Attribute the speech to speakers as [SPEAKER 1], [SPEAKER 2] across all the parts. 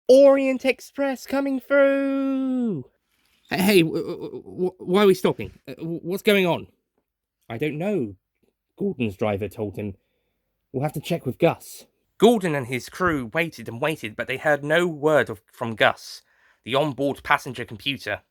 [SPEAKER 1] Orient Express coming through! Hey, why are we stopping? What's going on? I don't know, Gordon's driver told him. We'll have to check with Gus. Gordon and his crew waited and waited, but they heard no word from Gus, the onboard passenger computer.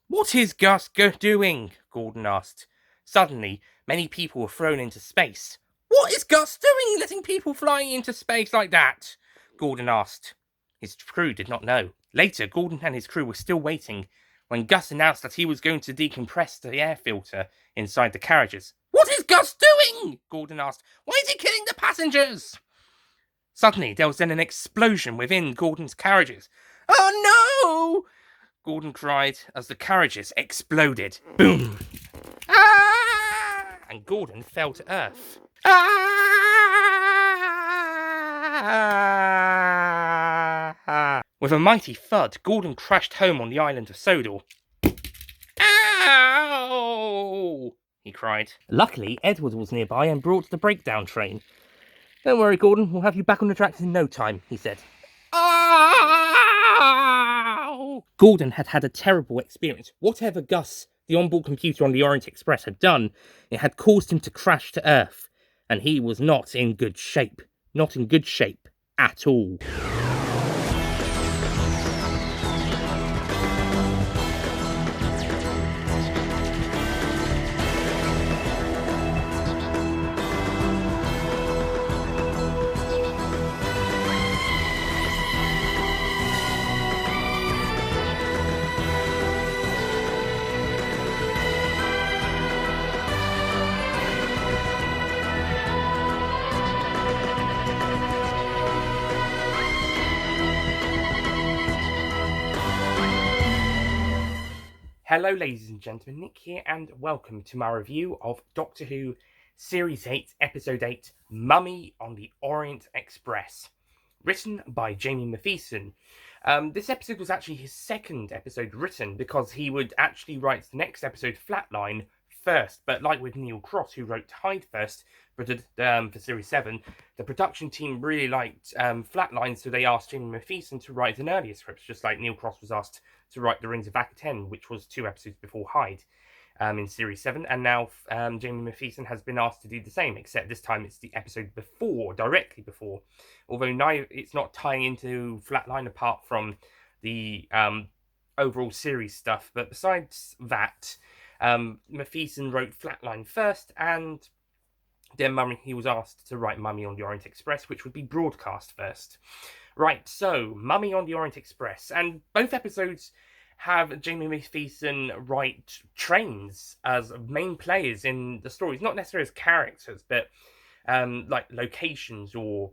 [SPEAKER 1] What is Gus doing? Gordon asked. Suddenly, many people were thrown into space. What is Gus doing, letting people fly into space like that? Gordon asked. His crew did not know. Later, Gordon and his crew were still waiting when Gus announced that he was going to decompress the air filter inside the carriages. What is Gus doing? Gordon asked. Why is he killing the passengers? Suddenly, there was then an explosion within Gordon's carriages. Oh no! Gordon cried as the carriages exploded. Boom! Ah! And Gordon fell to earth. Ah! With a mighty thud, Gordon crashed home on the island of Sodor. Ow! He cried. Luckily, Edward was nearby and brought the breakdown train. Don't worry, Gordon, we'll have you back on the tracks in no time, he said. Ow! Gordon had had a terrible experience. Whatever Gus, the onboard computer on the Orient Express, had done, it had caused him to crash to Earth. And he was not in good shape. Not in good shape at all. Hello ladies and gentlemen, Nick here and welcome to my review of Doctor Who Series 8, Episode 8, Mummy on the Orient Express, written by Jamie Matheson. This episode was actually his second episode written because he would actually write the next episode, Flatline, first, but like with Neil Cross, who wrote Hyde first for Series 7, the production team really liked Flatline, so they asked Jamie Matheson to write an earlier script, just like Neil Cross was asked to write The Rings of Akaten, which was 2 episodes before Hyde in Series 7, and now Jamie Matheson has been asked to do the same, except this time it's the episode before, directly before, although now it's not tying into Flatline apart from the overall series stuff, but besides that, Matheson wrote Flatline first, and then he was asked to write Mummy on the Orient Express, which would be broadcast first. Right, so Mummy on the Orient Express, and both episodes have Jamie Matheson write trains as main players in the stories, not necessarily as characters, but like locations or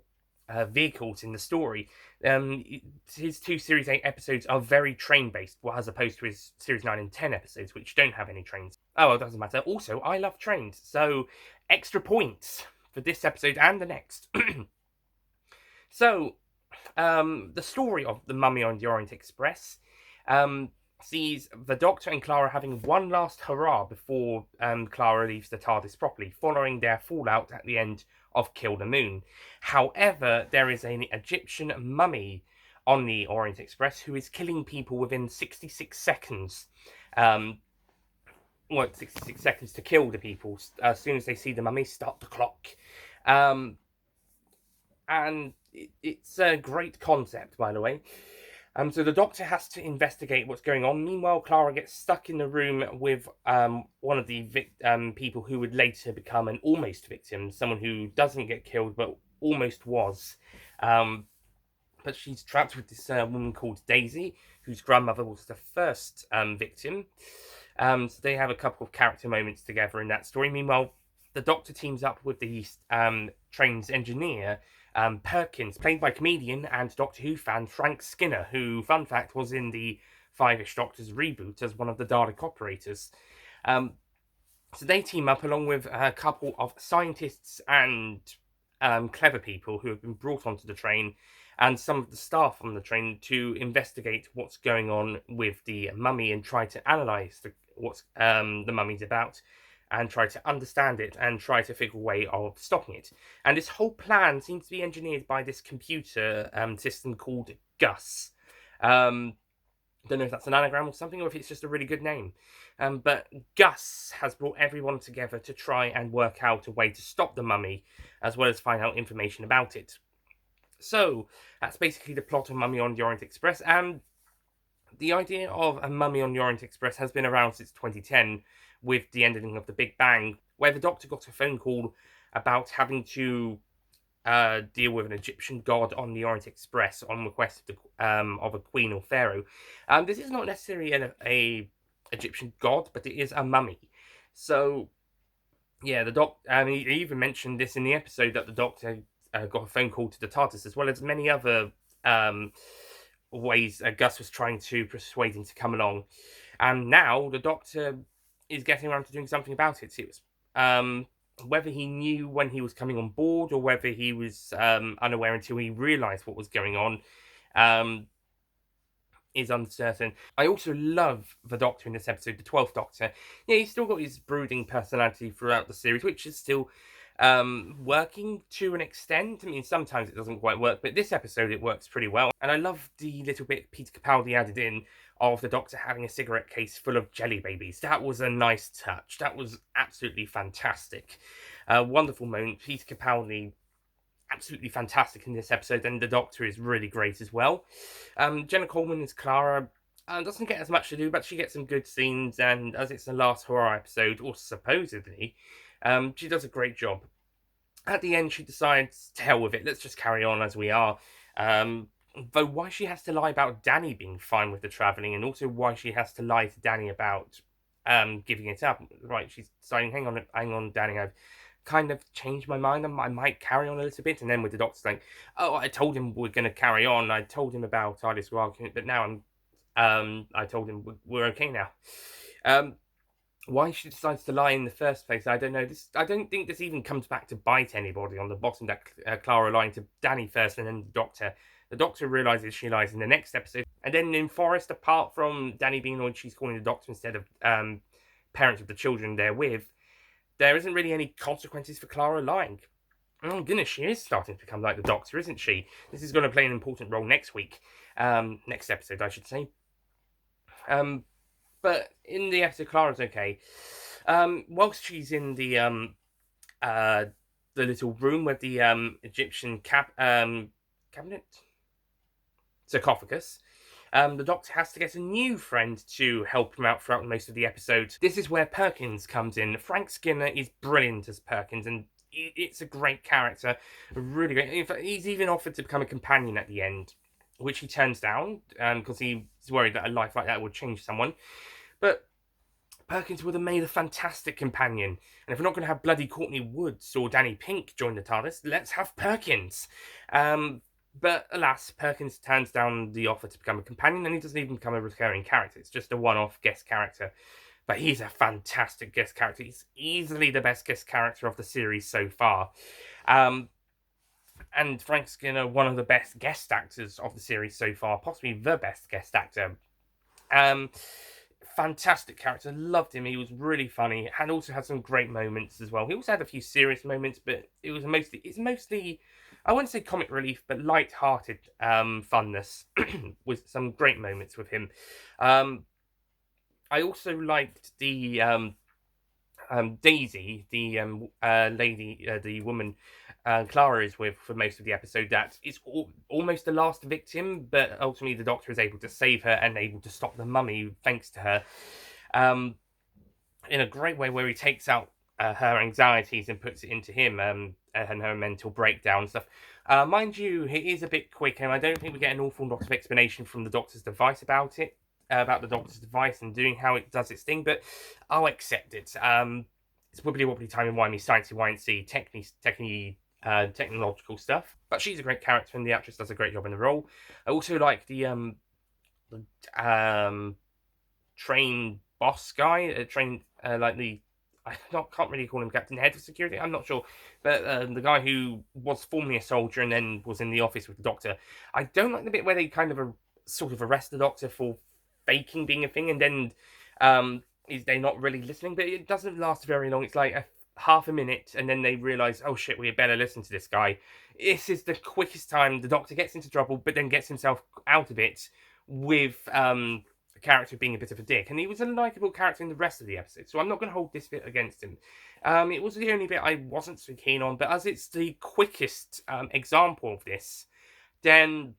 [SPEAKER 1] vehicles in the story. His 2 Series 8 episodes are very train-based, as opposed to his Series 9 and 10 episodes, which don't have any trains. Oh, well, it doesn't matter. Also, I love trains, so extra points for this episode and the next. So, the story of the Mummy on the Orient Express sees the Doctor and Clara having one last hurrah before Clara leaves the TARDIS properly, following their fallout at the end of Kill the Moon. However, there is an Egyptian mummy on the Orient Express who is killing people within 66 seconds. 66 seconds to kill the people. As soon as they see the mummy, start the clock. And it's a great concept, by the way. So the Doctor has to investigate what's going on. Meanwhile, Clara gets stuck in the room with one of the people who would later become an almost victim, someone who doesn't get killed but almost was. But she's trapped with this woman called Daisy, whose grandmother was the first victim. So they have a couple of character moments together in that story. Meanwhile, the Doctor teams up with the train's engineer, Perkins, played by comedian and Doctor Who fan Frank Skinner, who, fun fact, was in the Five-ish Doctors reboot as one of the Dalek operators. So they team up along with a couple of scientists and clever people who have been brought onto the train, and some of the staff on the train, to investigate what's going on with the mummy and try to analyse what the mummy's about, and try to understand it and try to figure a way of stopping it. And this whole plan seems to be engineered by this computer system called Gus. Don't know if that's an anagram or something, or if it's just a really good name. But Gus has brought everyone together to try and work out a way to stop the mummy, as well as find out information about it. So that's basically the plot of Mummy on the Orient Express. And the idea of a Mummy on the Orient Express has been around since 2010, with the ending of the Big Bang, where the Doctor got a phone call about having to deal with an Egyptian god on the Orient Express on request of a queen or pharaoh. This is not necessarily a Egyptian god, but it is a mummy. So yeah, he even mentioned this in the episode that the Doctor got a phone call to the TARDIS, as well as many other ways Gus was trying to persuade him to come along. And now the Doctor is getting around to doing something about it. It was whether he knew when he was coming on board or whether he was unaware until he realised what was going on is uncertain. I also love the Doctor in this episode, the 12th Doctor. Yeah, he's still got his brooding personality throughout the series, which is still working to an extent. I mean, sometimes it doesn't quite work, but this episode it works pretty well. And I love the little bit Peter Capaldi added in of the Doctor having a cigarette case full of jelly babies. That was a nice touch. That was absolutely fantastic. Wonderful moment. Peter Capaldi, absolutely fantastic in this episode, and the Doctor is really great as well. Jenna Coleman as Clara doesn't get as much to do, but she gets some good scenes, and as it's the last horror episode, or supposedly, she does a great job. At the end, she decides, to hell with it, let's just carry on as we are. Though why she has to lie about Danny being fine with the travelling, and also why she has to lie to Danny about giving it up. Right, she's deciding, hang on, Danny, I've kind of changed my mind. I might carry on a little bit, and then with the Doctor saying, "Oh, I told him we're going to carry on. I told him about TARDIS argument, but now I told him we're okay now." Why she decides to lie in the first place, I don't know. I don't think this even comes back to bite anybody on the bottom. That Clara lying to Danny first, and then the Doctor. The Doctor realizes she lies in the next episode, and then in Forest, apart from Danny being annoyed, she's calling the Doctor instead of parents of the children they're with. There isn't really any consequences for Clara lying. Oh goodness, she is starting to become like the Doctor, isn't she? This is going to play an important role next week. Next episode, I should say. But in the episode, Clara's okay. Whilst she's in the little room with the Egyptian cabinet sarcophagus, the Doctor has to get a new friend to help him out throughout most of the episode. This is where Perkins comes in. Frank Skinner is brilliant as Perkins, and it's a great character. Really great. In fact, he's even offered to become a companion at the end, which he turns down because he's worried that a life like that would change someone. But Perkins would have made a fantastic companion. And if we're not going to have bloody Courtney Woods or Danny Pink join the TARDIS, let's have Perkins. But alas, Perkins turns down the offer to become a companion, and he doesn't even become a recurring character. It's just a one-off guest character. But he's a fantastic guest character. He's easily the best guest character of the series so far. And Frank Skinner, one of the best guest actors of the series so far, possibly the best guest actor. Fantastic character, loved him. He was really funny, and also had some great moments as well. He also had a few serious moments, but it's mostly I wouldn't say comic relief, but light-hearted funness with some great moments with him. I also liked the Daisy, the lady, the woman Clara is with for most of the episode. That is almost the last victim, but ultimately the Doctor is able to save her and able to stop the mummy thanks to her. In a great way, where he takes out her anxieties and puts it into him and her mental breakdown and stuff. Mind you, it is a bit quick, and I don't think we get an awful lot of explanation from the Doctor's device about it. About the Doctor's device and doing how it does its thing, but I'll accept it. It's wibbly wobbly timey-wimey, sciencey-wincy, technological stuff. But she's a great character, and the actress does a great job in the role. I also like the train boss guy, can't really call him Captain Head of Security, I'm not sure. But the guy who was formerly a soldier and then was in the office with the Doctor. I don't like the bit where they kind of sort of arrest the Doctor for faking being a thing, and then is they're not really listening, but it doesn't last very long. It's like half a minute, and then they realise, oh shit, we better listen to this guy. This is the quickest time the Doctor gets into trouble, but then gets himself out of it with a character being a bit of a dick. And he was a likeable character in the rest of the episode, so I'm not going to hold this bit against him. It was the only bit I wasn't so keen on, but as it's the quickest example of this, then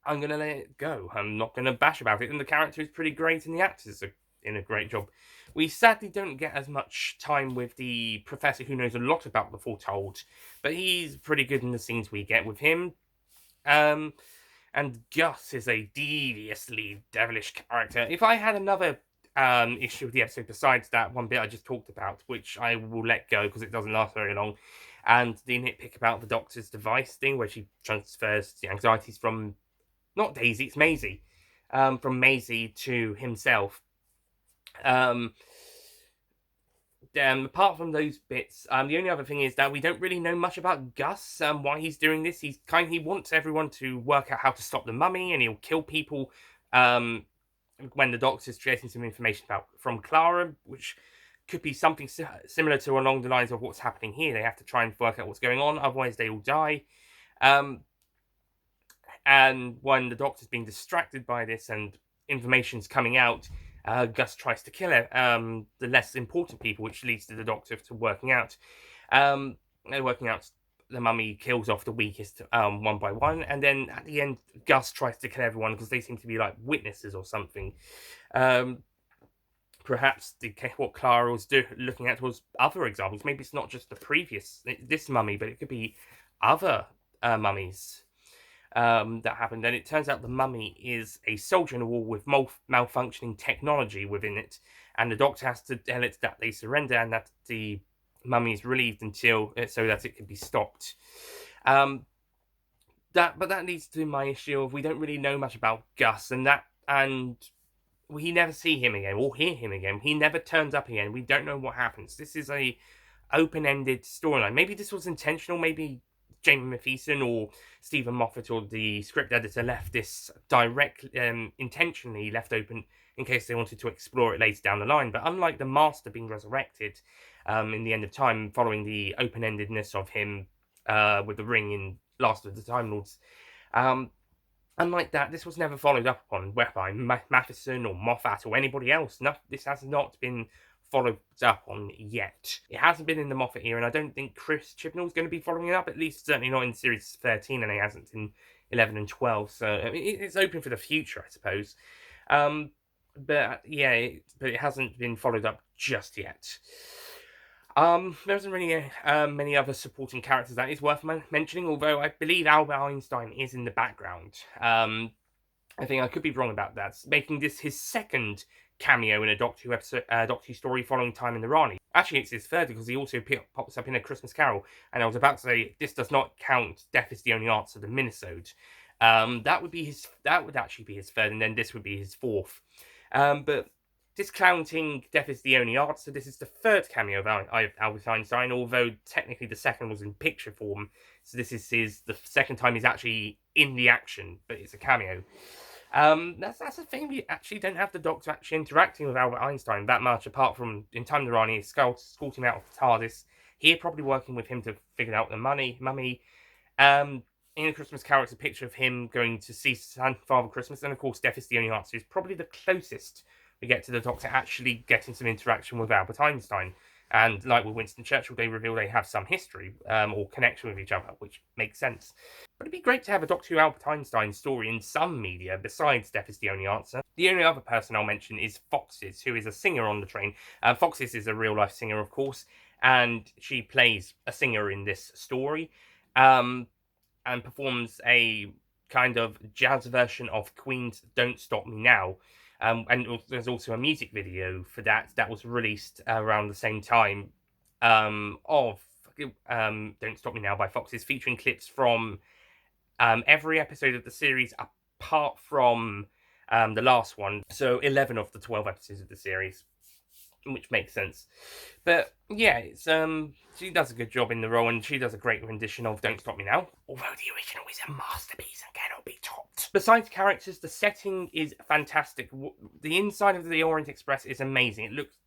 [SPEAKER 1] I'm going to let it go. I'm not going to bash about it. And the character is pretty great, and the actors are in a great job. We sadly don't get as much time with the professor who knows a lot about the Foretold, but he's pretty good in the scenes we get with him. And Gus is a deviously devilish character. If I had another issue of the episode besides that one bit I just talked about, which I will let go because it doesn't last very long, and the nitpick about the Doctor's device thing where she transfers the anxieties from not Daisy, it's Maisie, from Maisie to himself. Apart from those bits, the only other thing is that we don't really know much about Gus, why he's doing this. He wants everyone to work out how to stop the mummy, and he'll kill people. When the Doctor's getting some information from Clara, which could be something similar to along the lines of what's happening here. They have to try and work out what's going on, otherwise they will die. And when the Doctor's being distracted by this and information's coming out, Gus tries to kill the less important people, which leads to the Doctor to working out the mummy kills off the weakest one by one, and then at the end, Gus tries to kill everyone because they seem to be like witnesses or something. Perhaps what Clara was looking at was other examples. Maybe it's not just this mummy, but it could be other mummies that happened. And it turns out the mummy is a soldier in a war with malfunctioning technology within it, and the Doctor has to tell it that they surrender and that the mummy is relieved until so that it can be stopped. But that leads to my issue of we don't really know much about Gus, and we never see him again or hear him again. He never turns up again. We don't know what happens. This is a open-ended storyline. Maybe this was intentional. Maybe Jamie Matheson or Stephen Moffat or the script editor left this intentionally left open in case they wanted to explore it later down the line. But unlike the Master being resurrected in the end of time, following the open-endedness of him with the ring in Last of the Time Lords, unlike that, this was never followed up upon by Matheson or Moffat or anybody else. No, this has not been followed up on yet. It hasn't been in the Moffat era, and I don't think Chris Chibnall's going to be following it up, at least certainly not in series 13, and he hasn't in 11 and 12, so I mean, it's open for the future, I suppose. But it hasn't been followed up just yet. There isn't really many other supporting characters that is worth mentioning, although I believe Albert Einstein is in the background. I think I could be wrong about that, making this his second cameo in a Doctor Who episode, Doctor Who story following Time in the Rani. Actually, it's his third because he also pops up in A Christmas Carol. And I was about to say this does not count Death is the Only Answer, the minisode. That would actually be his third, and then this would be his fourth. But discounting Death is the Only Answer, this is the third cameo of Albert Einstein, although technically the second was in picture form. So this is the second time he's actually in the action, but it's a cameo. That's the thing. We actually don't have the Doctor actually interacting with Albert Einstein that much, apart from in Time to Rani, escorting him out of the TARDIS. Here, probably working with him to figure out the mummy. In A Christmas Carol, it's a picture of him going to see Father Christmas, and of course, Death is the Only Answer is probably the closest we get to the Doctor actually getting some interaction with Albert Einstein. And like with Winston Churchill, they reveal they have some history or connection with each other, which makes sense. But it'd be great to have a Doctor Who Albert Einstein story in some media besides Death is the Only Answer. The only other person I'll mention is Foxes, who is a singer on the train. Foxes is a real-life singer, of course, and she plays a singer in this story and performs a kind of jazz version of Queen's Don't Stop Me Now. And there's also a music video for that was released around the same time of Don't Stop Me Now by Foxes, featuring clips from every episode of the series apart from the last one. So 11 of the 12 episodes of the series, which makes sense. But yeah, it's she does a good job in the role, and she does a great rendition of Don't Stop Me Now, although the original is a masterpiece and cannot be topped. Besides characters, the setting is fantastic. The inside of the Orient Express is amazing. It looks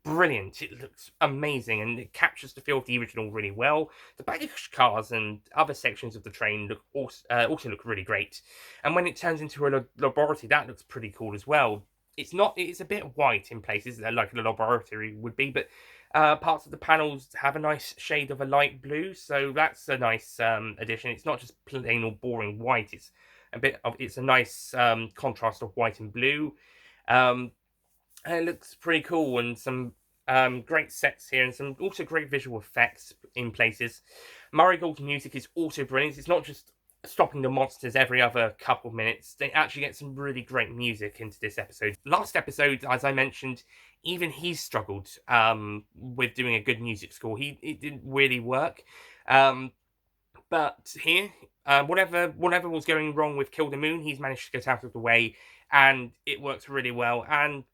[SPEAKER 1] brilliant. It looks amazing, and it captures the feel of the original really well. The baggage cars and other sections of the train also look really great. And when it turns into a laboratory, that looks pretty cool as well. It's not. It's a bit white in places, like a laboratory would be, but parts of the panels have a nice shade of a light blue, so that's a nice addition. It's not just plain or boring white. It's a nice contrast of white and blue. Um, and it looks pretty cool, and some great sets here, and some also great visual effects in places. Murray Gold's music is also brilliant. It's not just stopping the monsters every other couple of minutes. They actually get some really great music into this episode. Last episode, as I mentioned, even he struggled with doing a good music score. It didn't really work. But here, whatever was going wrong with Kill the Moon, he's managed to get out of the way, and it works really well. And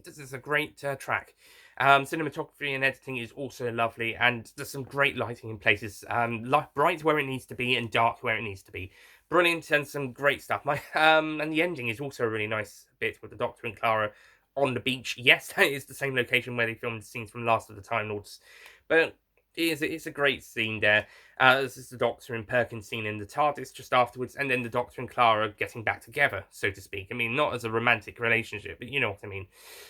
[SPEAKER 1] this is a great track. Cinematography and editing is also lovely, and there's some great lighting in places. Bright where it needs to be and dark where it needs to be. Brilliant, and some great stuff. And the ending is also a really nice bit with the Doctor and Clara on the beach. Yes, that is the same location where they filmed scenes from Last of the Time Lords, but it's a great scene there. This is the Doctor and Perkins scene in the TARDIS just afterwards, and then the Doctor and Clara getting back together, so to speak. I mean, not as a romantic relationship, but you know what I mean.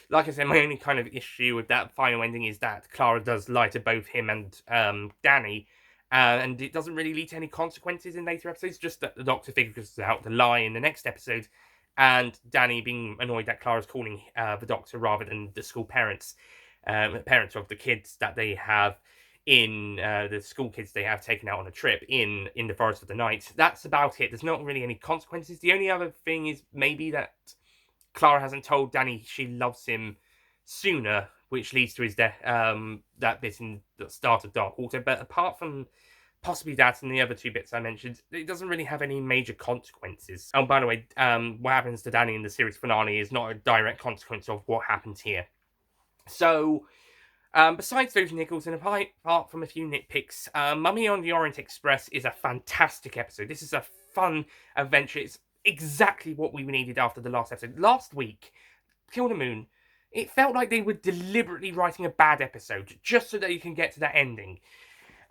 [SPEAKER 1] Like I said, my only kind of issue with that final ending is that Clara does lie to both him and Danny, and it doesn't really lead to any consequences in later episodes, just that the Doctor figures out the lie in the next episode, and Danny being annoyed that Clara's calling the Doctor rather than the school parents of the kids that they have in the school kids they have taken out on a trip in the Forest of the Night. That's about it. There's not really any consequences. The only other thing is maybe that Clara hasn't told Danny she loves him sooner, which leads to his death. That bit in the start of Dark Water. But apart from possibly that and the other two bits I mentioned, it doesn't really have any major consequences. Oh, by the way, what happens to Danny in the series finale is not a direct consequence of what happens here. So, besides those niggles, and apart from a few nitpicks, Mummy on the Orient Express is a fantastic episode. This is a fun adventure. It's exactly what we needed after the last episode. Last week, Kill the Moon, it felt like they were deliberately writing a bad episode just so that you can get to that ending.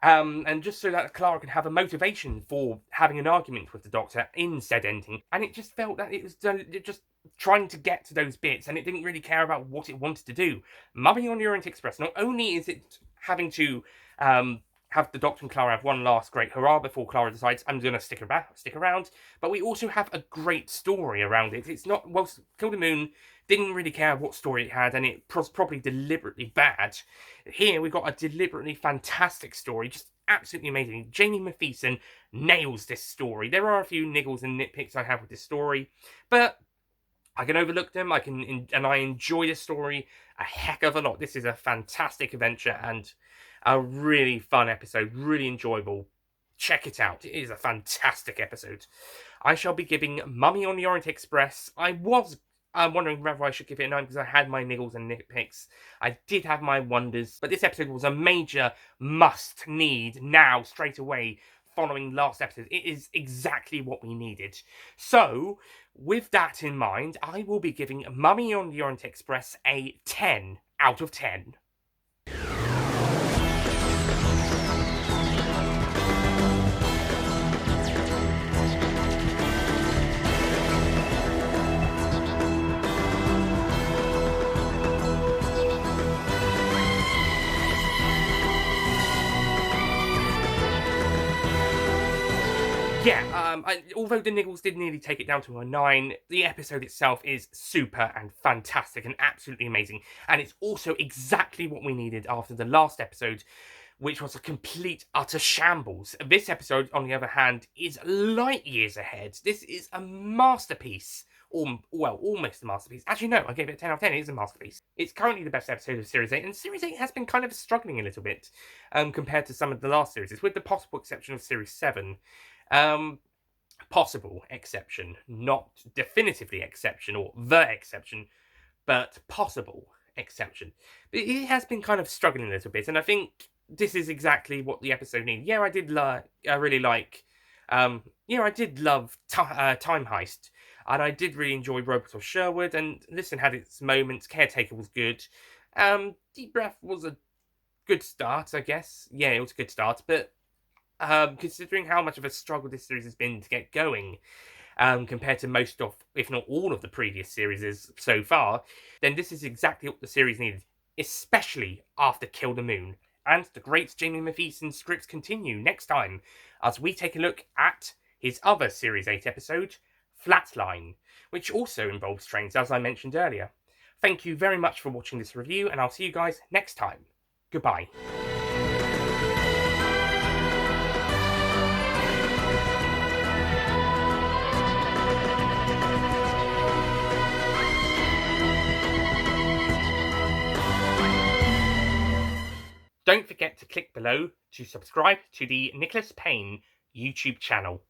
[SPEAKER 1] And just so that Clara can have a motivation for having an argument with the Doctor in said ending. And it just felt that it was just trying to get to those bits, and it didn't really care about what it wanted to do. Mummy on the Orient Express, not only is it having to have the Doctor and Clara have one last great hurrah before Clara decides, I'm going to stick around, but we also have a great story around it. It's not, well, Kill the Moon didn't really care what story it had, and it was probably deliberately bad. Here, we've got a deliberately fantastic story, just absolutely amazing. Jamie Matheson nails this story. There are a few niggles and nitpicks I have with this story, but I can overlook them. And I enjoy this story a heck of a lot. This is a fantastic adventure and a really fun episode, really enjoyable. Check it out. It is a fantastic episode. I shall be giving Mummy on the Orient Express. I was wondering whether I should give it a 9 because I had my niggles and nitpicks. I did have my wonders, but this episode was a major must need now, straight away, following last episode. It is exactly what we needed. So, with that in mind, I will be giving Mummy on the Orient Express a 10 out of 10. Yeah, although the niggles did nearly take it down to a 9, the episode itself is super and fantastic and absolutely amazing. And it's also exactly what we needed after the last episode, which was a complete, utter shambles. This episode, on the other hand, is light years ahead. This is a masterpiece. Almost a masterpiece. Actually, no, I gave it a 10 out of 10. It is a masterpiece. It's currently the best episode of Series 8, and Series 8 has been kind of struggling a little bit compared to some of the last series, with the possible exception of Series 7. Possible exception, not definitively exception or the exception, but possible exception. But it has been kind of struggling a little bit, and I think this is exactly what the episode needed. Yeah, I really like I did love Time Heist, and I did really enjoy Robots of Sherwood, and Listen had its moments. Caretaker was good. Deep Breath was a good start, I guess. Yeah, it was a good start, but considering how much of a struggle this series has been to get going, compared to most of, if not all of the previous series so far, then this is exactly what the series needed, especially after Kill the Moon. And the great Jamie Matheson's scripts continue next time as we take a look at his other Series 8 episode, Flatline, which also involves trains, as I mentioned earlier. Thank you very much for watching this review, and I'll see you guys next time. Goodbye. Don't forget to click below to subscribe to the Nicholas Payne YouTube channel.